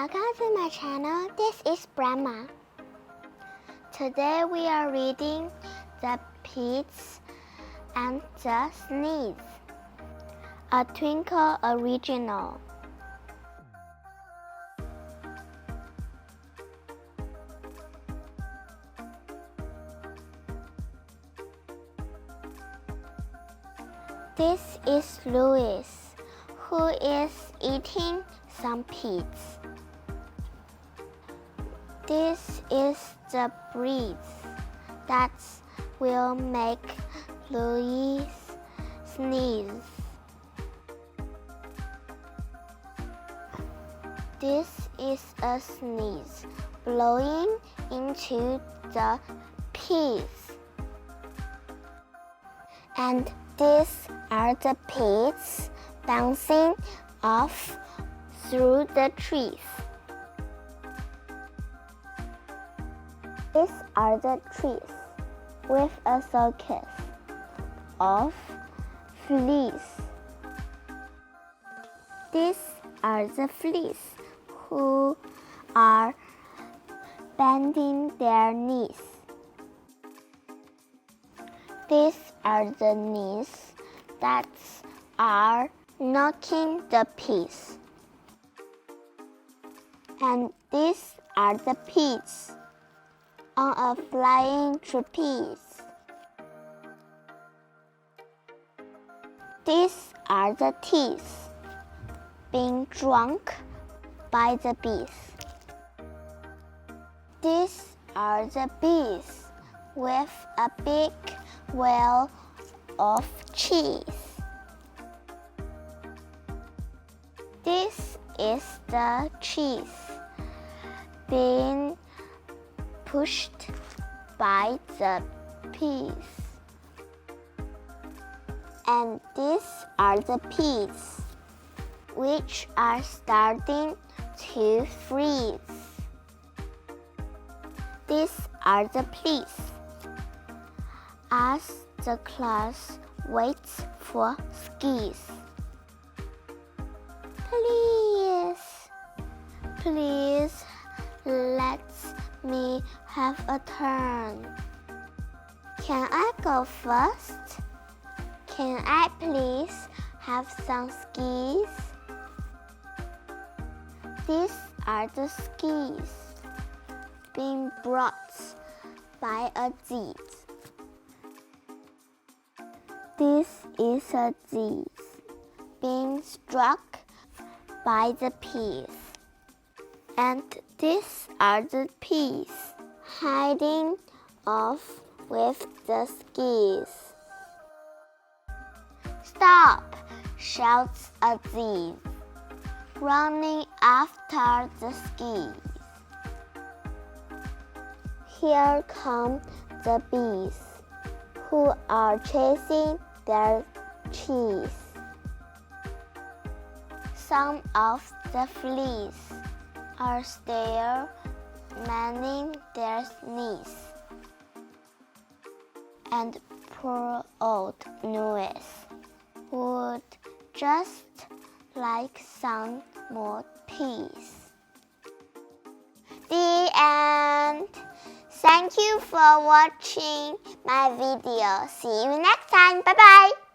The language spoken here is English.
Welcome to my channel. This is Brahma. Today we are reading The Pigs and the Sneeze, a Twinkl original. This is Louise, who is eating some pigs. This is the breeze that will make Louise sneeze. This is a sneeze blowing into the pigs. And these are the pigs bouncing off through the trees. These are the trees with a circus of fleas. These are the fleas who are bending their knees. These are the knees that are knocking the pigs. And these are the pigs on a flying trapeze. These are the teeth being drunk by the bees. These are the bees with a big wheel of cheese. This is the cheese being pushed by the pigs. And these are the pigs which are starting to freeze. These are the pigs as the class waits for skis. Please let me have a turn. Can I go first? Can I please have some skis? These are the skis being brought by a jeep. This is a jeep being struck by the pigs. And these are the pigs hiding off with the skis. Stop! Shouts a jeep, running after the skis. Here come the bees, who are chasing their cheese. Some of the fleas are still mending their knees. And poor old Louise would just like some more peace. The end. Thank you for watching my video. See you next time. Bye bye.